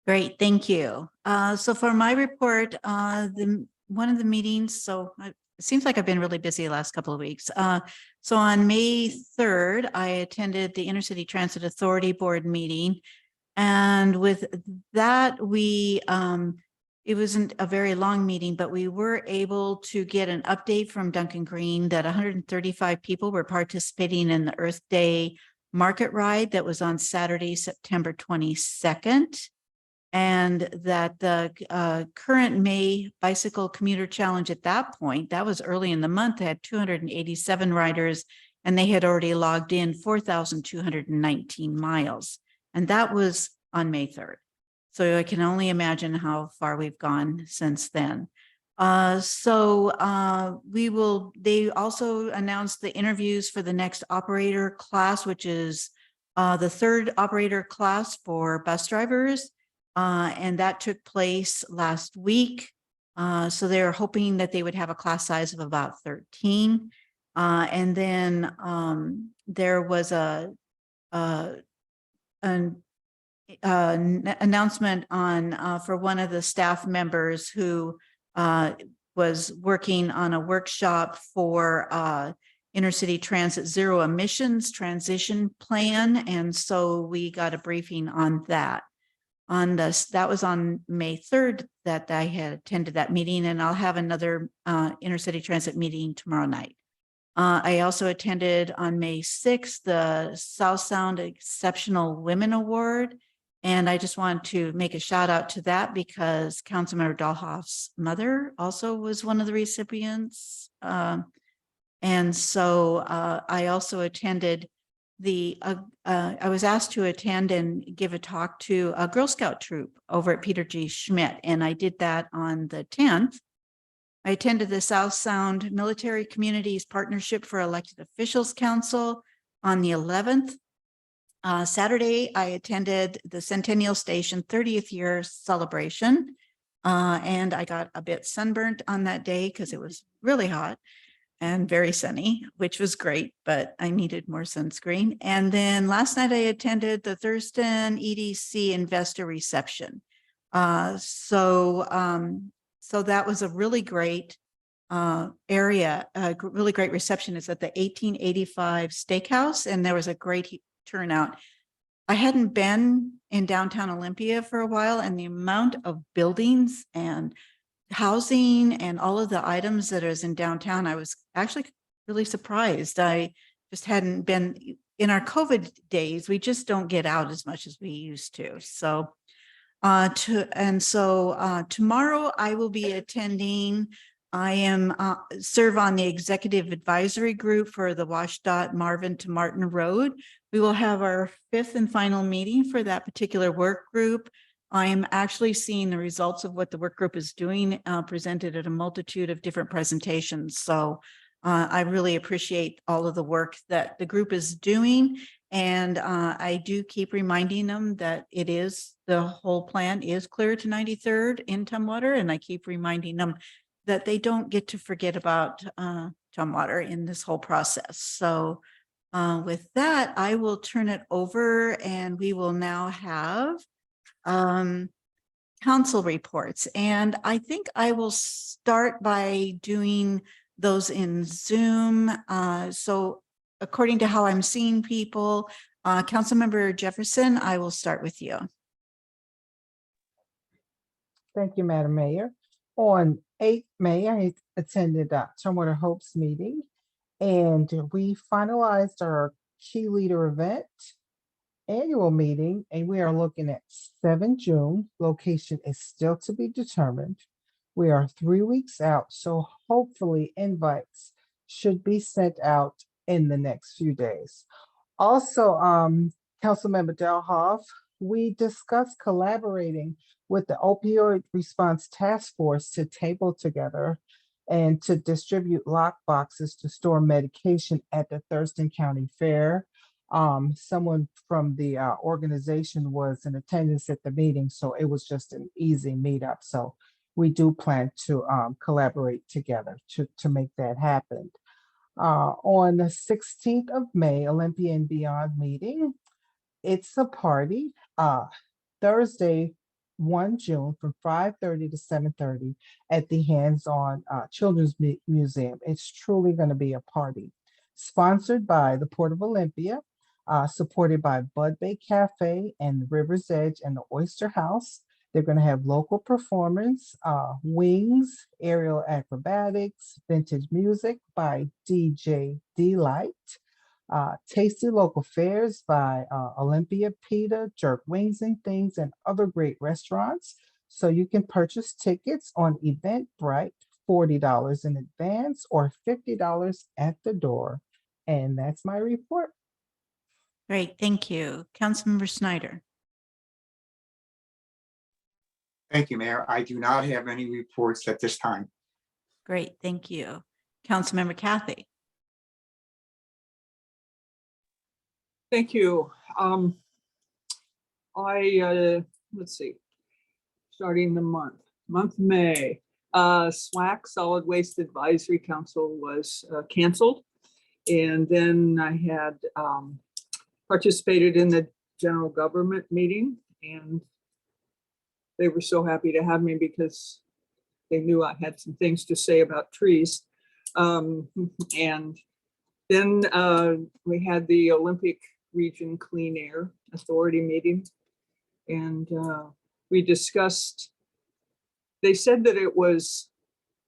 Great, thank you. So for my report, one of the meetings, it seems like I've been really busy the last couple of weeks. So on May 3rd, I attended the Intercity Transit Authority Board meeting. And with that, it wasn't a very long meeting, but we were able to get an update from Duncan Green that 135 people were participating in the Earth Day market ride that was on Saturday, September 22nd. And that the current May Bicycle Commuter Challenge at that point, that was early in the month, had 287 riders, and they had already logged in 4,219 miles. And that was on May 3rd. So I can only imagine how far we've gone since then. They also announced the interviews for the next operator class, which is the third operator class for bus drivers. And that took place last week. So they're hoping that they would have a class size of about 13. And then there was an announcement on for one of the staff members who was working on a workshop for Intercity Transit Zero Emissions Transition Plan. And so we got a briefing on that. That was on May 3rd that I had attended that meeting, and I'll have another Intercity Transit meeting tomorrow night. I also attended on May 6th, the South Sound Exceptional Women Award. And I just want to make a shout out to that because Councilmember Dahlhoff's mother also was one of the recipients. And so I also attended I was asked to attend and give a talk to a Girl Scout troop over at Peter G. Schmidt, and I did that on the 10th. I attended the South Sound Military Communities Partnership for Elected Officials Council on the 11th. Saturday, I attended the Centennial Station 30th year celebration, and I got a bit sunburnt on that day because it was really hot and very sunny, which was great, but I needed more sunscreen. And then last night I attended the Thurston EDC investor reception. So that was a really great area, a really great reception. It's at the 1885 Steakhouse, and there was a great turnout. I hadn't been in downtown Olympia for a while, and the amount of buildings and housing and all of the items that is in downtown, I was actually really surprised. I just hadn't been in our COVID days. We just don't get out as much as we used to. So, tomorrow I will be attending. I am serve on the executive advisory group for the WashDOT Marvin to Martin Road. We will have our 5th and final meeting for that particular work group. I am actually seeing the results of what the work group is doing presented at a multitude of different presentations. So I really appreciate all of the work that the group is doing. And I do keep reminding them that the whole plan is clear to 93rd in Tumwater. And I keep reminding them that they don't get to forget about Tumwater in this whole process. So with that, I will turn it over, and we will now have council reports. And I think I will start by doing those in Zoom. So according to how I'm seeing people, Councilmember Jefferson, I will start with you. Thank you, Madam Mayor. On 8th May, I attended Tumwater Hopes meeting, and we finalized our Key Leader event annual meeting, and we are looking at 7 June. Location is still to be determined. We are 3 weeks out, so hopefully invites should be sent out in the next few days. Also, Councilmember Delhoff, we discussed collaborating with the Opioid Response Task Force to table together and to distribute lock boxes to store medication at the Thurston County Fair. Someone from the organization was in attendance at the meeting, so it was just an easy meetup. So we do plan to collaborate together to make that happen. On the 16th of May, Olympia and Beyond meeting, it's a party. Thursday, 1 June from 5:30 to 7:30 at the Hands-On Children's Museum. It's truly going to be a party. Sponsored by the Port of Olympia, supported by Bud Bay Cafe and River's Edge and the Oyster House. They're going to have local performance, wings, aerial acrobatics, vintage music by DJ Delight, tasty local fares by Olympia Pita, Jerk Wings and Things, and other great restaurants. So you can purchase tickets on Eventbrite, $40 in advance or $50 at the door. And that's my report. Great, thank you. Councilmember Snyder. Thank you, Mayor. I do not have any reports at this time. Great, thank you. Councilmember Kathy. Thank you. Let's see, starting the month May, SWAC, Solid Waste Advisory Council was canceled. And then I had participated in the general government meeting, and they were so happy to have me because they knew I had some things to say about trees. And then we had the Olympic Region Clean Air Authority meeting, and we discussed, they said that it was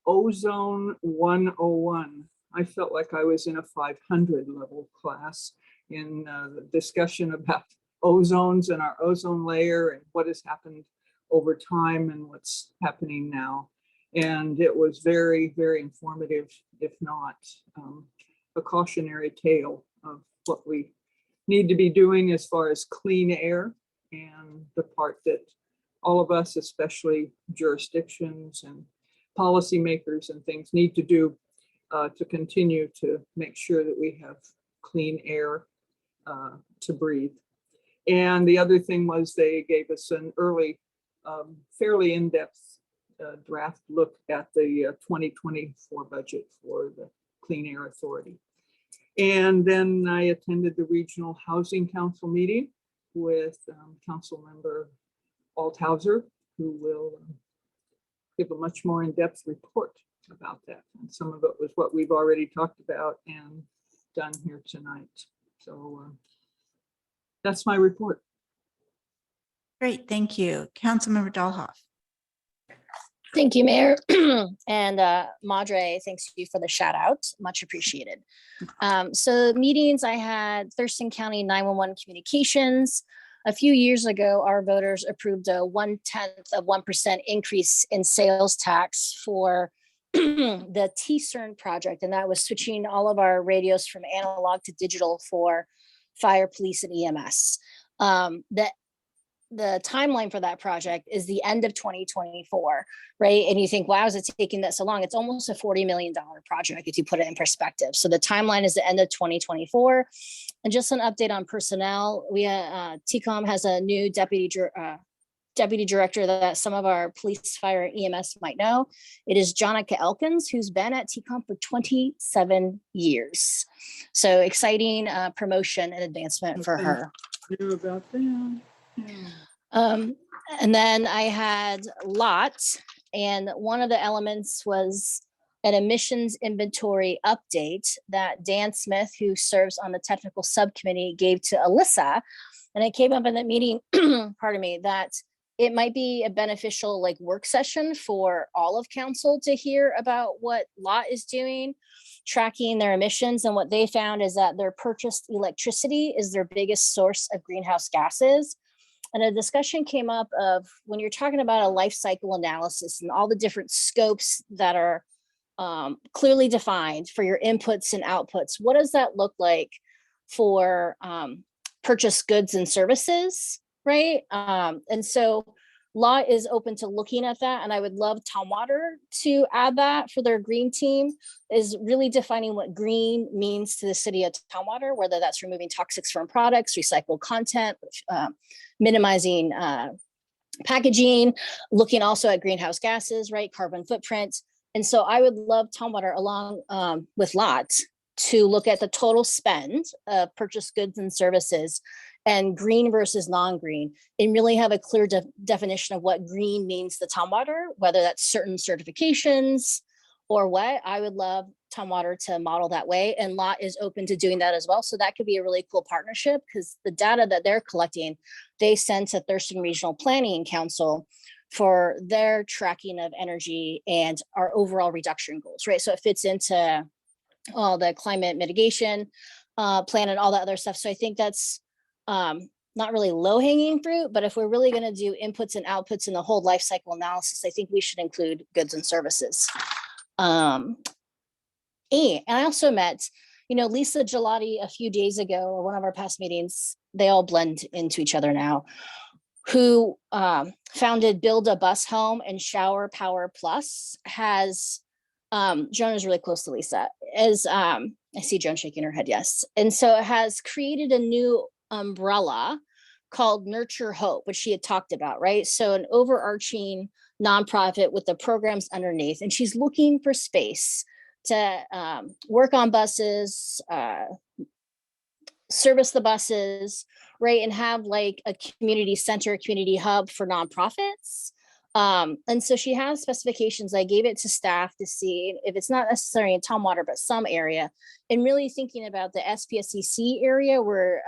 Ozone 101. I felt like I was in a 500 level class in the discussion about ozones and our ozone layer and what has happened over time and what's happening now. And it was very, very informative, if not a cautionary tale of what we need to be doing as far as clean air and the part that all of us, especially jurisdictions and policymakers and things, need to do to continue to make sure that we have clean air to breathe. And the other thing was they gave us an early, fairly in-depth draft look at the 2024 budget for the Clean Air Authority. And then I attended the Regional Housing Council meeting with Councilmember Althauser, who will give a much more in-depth report about that. And some of it was what we've already talked about and done here tonight. So that's my report. Great, thank you. Councilmember Dahlhoff. Thank you, Mayor. And Madre, thanks you for the shout out. Much appreciated. So meetings, I had Thurston County 911 communications. A few years ago, our voters approved a 0.1% increase in sales tax for the TCERN project. And that was switching all of our radios from analog to digital for fire, police, and EMS. The timeline for that project is the end of 2024, right? And you think, wow, is it taking that so long? It's almost a $40 million project if you put it in perspective. So the timeline is the end of 2024. And just an update on personnel, we TCOM has a new deputy director that some of our police, fire, EMS might know. It is Jonica Elkins, who's been at TCOM for 27 years. So exciting promotion and advancement for her. Knew about that. And then I had LOT, and one of the elements was an emissions inventory update that Dan Smith, who serves on the technical subcommittee, gave to Alyssa. And it came up in that meeting, pardon me, that it might be a beneficial work session for all of council to hear about what LOT is doing, tracking their emissions. And what they found is that their purchased electricity is their biggest source of greenhouse gases. And a discussion came up of when you're talking about a life cycle analysis and all the different scopes that are clearly defined for your inputs and outputs, what does that look like for purchased goods and services, right? And so LOT is open to looking at that. And I would love Tumwater to add that for their green team, is really defining what green means to the city of Tumwater, whether that's removing toxics from products, recycled content, minimizing packaging, looking also at greenhouse gases, right, carbon footprint. And so I would love Tumwater along with LOT to look at the total spend of purchased goods and services and green versus non-green, and really have a clear definition of what green means to Tumwater, whether that's certain certifications or what. I would love Tumwater to model that way, and LOT is open to doing that as well. So that could be a really cool partnership, because the data that they're collecting, they send to Thurston Regional Planning Council for their tracking of energy and our overall reduction goals, right? So it fits into all the climate mitigation plan and all that other stuff. So I think that's not really low hanging fruit, but if we're really going to do inputs and outputs in the whole life cycle analysis, I think we should include goods and services. And I also met, Lisa Gelati a few days ago, or one of our past meetings. They all blend into each other now, who founded Build a Bus Home and Shower Power Plus. Has Joan is really close to Lisa, as I see Joan shaking her head, yes. And so it has created a new umbrella called Nurture Hope, which she had talked about, right? So an overarching nonprofit with the programs underneath, and she's looking for space to work on buses, service the buses, right? And have like a community center, community hub for nonprofits. And so she has specifications. I gave it to staff to see if it's not necessarily in Tumwater, but some area, and really thinking about the SPSCC area where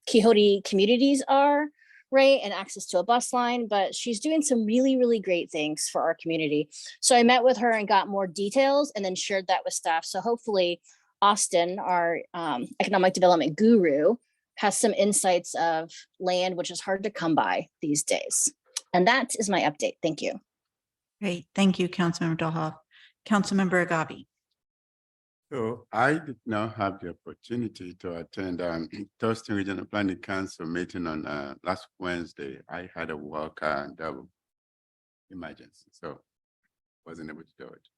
Quixote communities are, right? And access to a bus line, but she's doing some really, really great things for our community. So I met with her and got more details and then shared that with staff. So hopefully Austin, our economic development guru, has some insights of land, which is hard to come by these days. And that is my update. Thank you. Great. Thank you, Councilmember Dohoff. Councilmember Agabi. So I did not have the opportunity to attend Thurston Regional Planning Council meeting on last Wednesday. I had a work double emergency, so wasn't able to do it.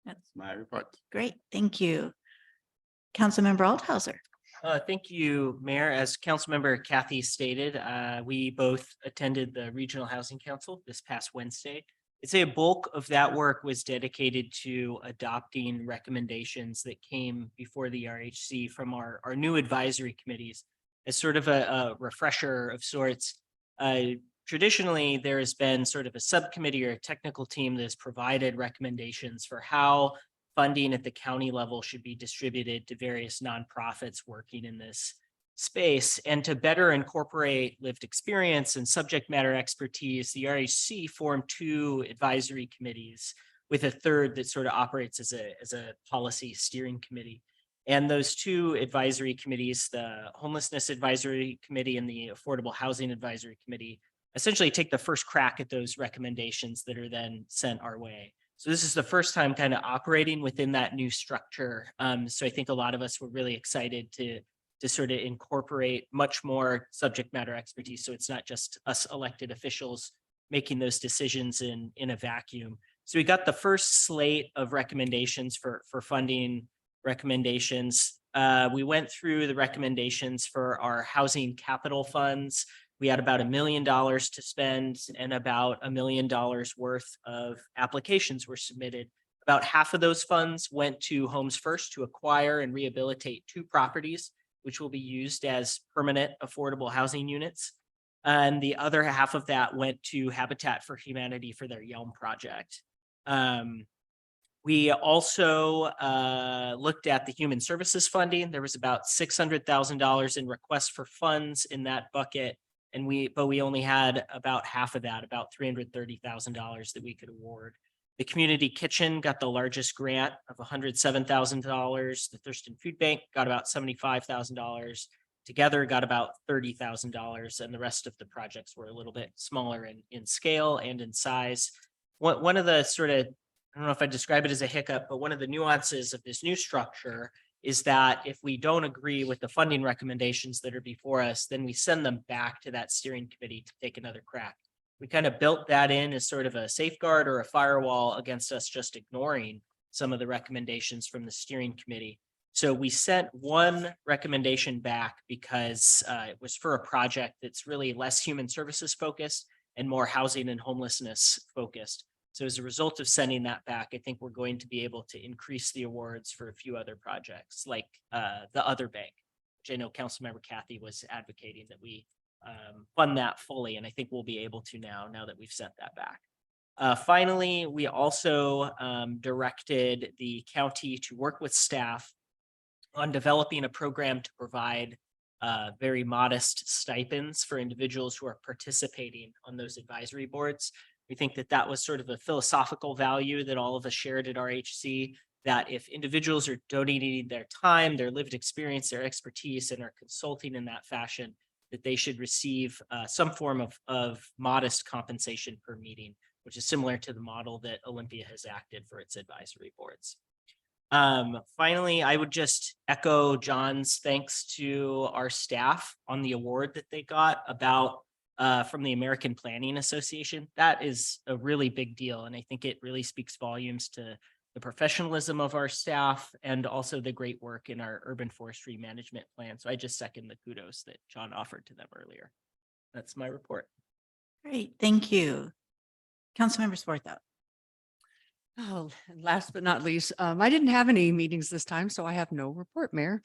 That's my report. Great. Thank you. Councilmember Althauser. Thank you, Mayor. As Councilmember Kathy stated, we both attended the Regional Housing Council this past Wednesday. I'd say a bulk of that work was dedicated to adopting recommendations that came before the RHC from our new advisory committees. As sort of a refresher of sorts, traditionally there has been sort of a subcommittee or a technical team that has provided recommendations for how funding at the county level should be distributed to various nonprofits working in this space. And to better incorporate lived experience and subject matter expertise, the RHC formed 2 advisory committees with a third that sort of operates as a policy steering committee. And those 2 advisory committees, the Homelessness Advisory Committee and the Affordable Housing Advisory Committee, essentially take the first crack at those recommendations that are then sent our way. So this is the first time kind of operating within that new structure. So I think a lot of us were really excited to sort of incorporate much more subject matter expertise. So it's not just us elected officials making those decisions in a vacuum. So we got the first slate of recommendations for funding recommendations. We went through the recommendations for our housing capital funds. We had about $1 million to spend, and about $1 million worth of applications were submitted. About half of those funds went to Homes First to acquire and rehabilitate 2 properties, which will be used as permanent affordable housing units. And the other half of that went to Habitat for Humanity for their Yelm project. We also looked at the human services funding. There was about $600,000 in requests for funds in that bucket. But we only had about half of that, about $330,000 that we could award. The community kitchen got the largest grant of $107,000. The Thurston Food Bank got about $75,000. Together got about $30,000, and the rest of the projects were a little bit smaller in scale and in size. One of the sort of, I don't know if I'd describe it as a hiccup, but one of the nuances of this new structure is that if we don't agree with the funding recommendations that are before us, then we send them back to that steering committee to take another crack. We kind of built that in as sort of a safeguard or a firewall against us just ignoring some of the recommendations from the steering committee. So we sent one recommendation back because it was for a project that's really less human services focused and more housing and homelessness focused. So as a result of sending that back, I think we're going to be able to increase the awards for a few other projects like the other bank, which I know Councilmember Kathy was advocating that we fund that fully. And I think we'll be able to now that we've sent that back. Finally, we also directed the county to work with staff on developing a program to provide very modest stipends for individuals who are participating on those advisory boards. We think that that was sort of a philosophical value that all of us shared at RHC, that if individuals are donating their time, their lived experience, their expertise, and are consulting in that fashion, that they should receive some form of modest compensation per meeting, which is similar to the model that Olympia has acted for its advisory boards. Finally, I would just echo John's thanks to our staff on the award that they got from the American Planning Association. That is a really big deal. And I think it really speaks volumes to the professionalism of our staff and also the great work in our urban forestry management plan. So I just second the kudos that John offered to them earlier. That's my report. Great, thank you. Councilmember Swarthout. Oh, and last but not least, I didn't have any meetings this time, so I have no report, Mayor.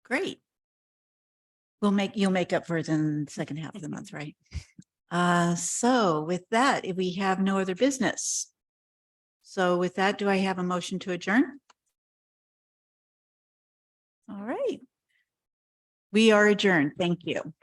Great. You'll make up for it in the second half of the month, right? So with that, if we have no other business. So with that, do I have a motion to adjourn? All right. We are adjourned. Thank you.